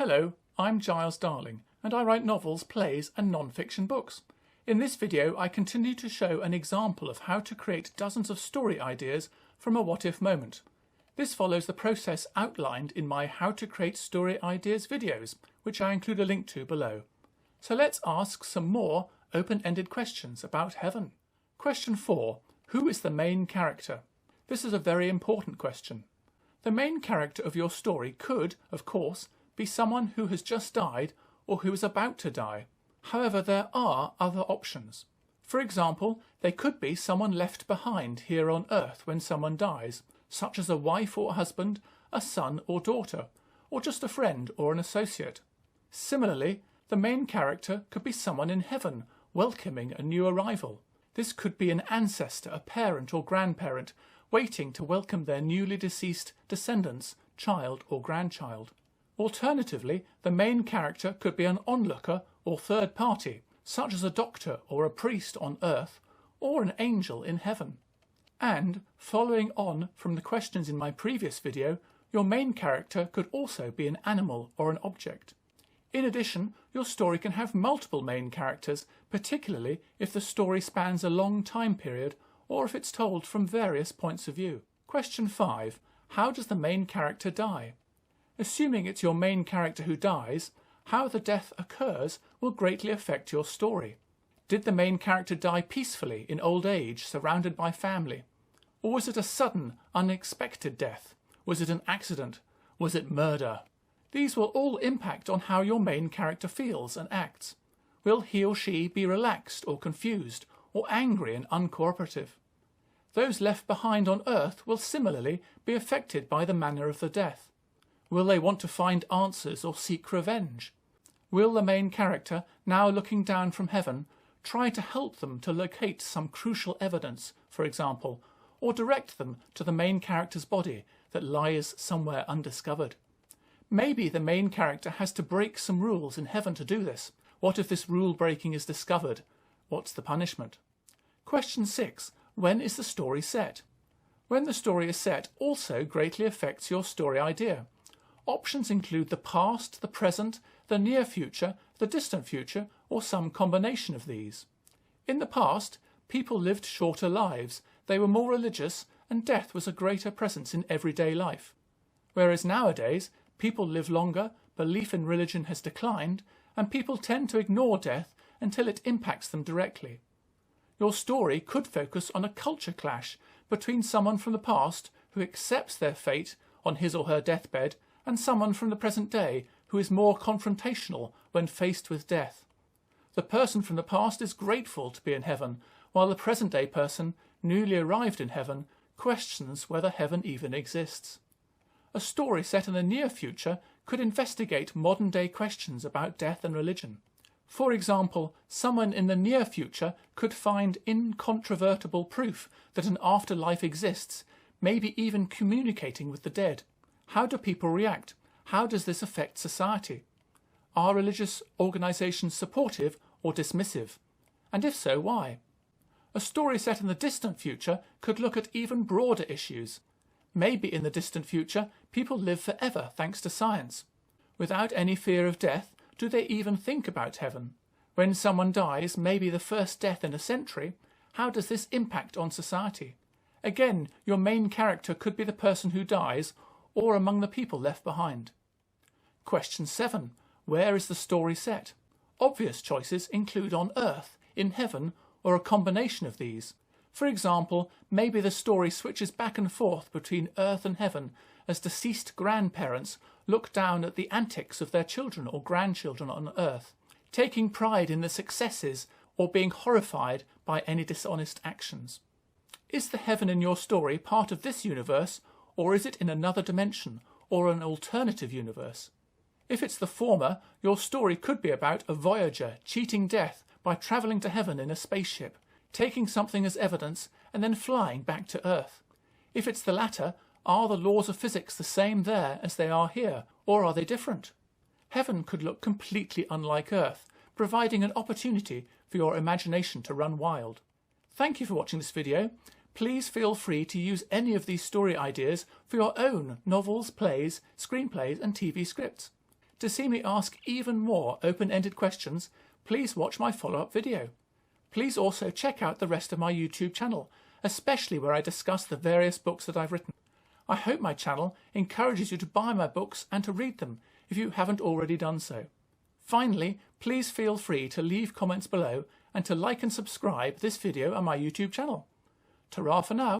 Hello, I'm Giles Darling and I write novels, plays and non-fiction books. In this video I continue to show an example of how to create dozens of story ideas from a what-if moment. This follows the process outlined in my How to Create Story Ideas videos, which I include a link to below. So let's ask some more open-ended questions about heaven. Question 4. Who is the main character? This is a very important question. The main character of your story could, of course, be someone who has just died or who is about to die. However, there are other options. For example, they could be someone left behind here on Earth when someone dies, such as a wife or husband, a son or daughter, or just a friend or an associate. Similarly, the main character could be someone in heaven welcoming a new arrival. This could be an ancestor, a parent or grandparent, waiting to welcome their newly deceased descendants, child or grandchild. Alternatively, the main character could be an onlooker or third party, such as a doctor or a priest on Earth, or an angel in heaven. And, following on from the questions in my previous video, your main character could also be an animal or an object. In addition, your story can have multiple main characters, particularly if the story spans a long time period or if it's told from various points of view. Question 5. How does the main character die? Assuming it's your main character who dies, how the death occurs will greatly affect your story. Did the main character die peacefully in old age, surrounded by family? Or was it a sudden, unexpected death? Was it an accident? Was it murder? These will all impact on how your main character feels and acts. Will he or she be relaxed or confused, or angry and uncooperative? Those left behind on Earth will similarly be affected by the manner of the death. Will they want to find answers or seek revenge? Will the main character, now looking down from heaven, try to help them to locate some crucial evidence, for example, or direct them to the main character's body that lies somewhere undiscovered? Maybe the main character has to break some rules in heaven to do this. What if this rule breaking is discovered? What's the punishment? Question 6. When is the story set? When the story is set also greatly affects your story idea. Options include the past, the present, the near future, the distant future, or some combination of these. In the past, people lived shorter lives, they were more religious, and death was a greater presence in everyday life. Whereas nowadays, people live longer, belief in religion has declined, and people tend to ignore death until it impacts them directly. Your story could focus on a culture clash between someone from the past who accepts their fate on his or her deathbed and someone from the present day who is more confrontational when faced with death. The person from the past is grateful to be in heaven, while the present-day person, newly arrived in heaven, questions whether heaven even exists. A story set in the near future could investigate modern-day questions about death and religion. For example, someone in the near future could find incontrovertible proof that an afterlife exists, maybe even communicating with the dead. How do people react? How does this affect society? Are religious organisations supportive or dismissive? And if so, why? A story set in the distant future could look at even broader issues. Maybe in the distant future, people live forever thanks to science. Without any fear of death, do they even think about heaven? When someone dies, maybe the first death in a century, how does this impact on society? Again, your main character could be the person who dies, or among the people left behind. Question 7. Where is the story set? Obvious choices include on Earth, in heaven, or a combination of these. For example, maybe the story switches back and forth between Earth and heaven as deceased grandparents look down at the antics of their children or grandchildren on Earth, taking pride in the successes or being horrified by any dishonest actions. Is the heaven in your story part of this universe, or is it in another dimension or an alternative universe? If it's the former, your story could be about a voyager cheating death by travelling to heaven in a spaceship, taking something as evidence and then flying back to Earth. If it's the latter, are the laws of physics the same there as they are here, or are they different? Heaven could look completely unlike Earth, providing an opportunity for your imagination to run wild. Thank you for watching this video. Please feel free to use any of these story ideas for your own novels, plays, screenplays and TV scripts. To see me ask even more open-ended questions, please watch my follow-up video. Please also check out the rest of my YouTube channel, especially where I discuss the various books that I've written. I hope my channel encourages you to buy my books and to read them if you haven't already done so. Finally, please feel free to leave comments below and to like and subscribe this video on my YouTube channel. Ta-ra for now.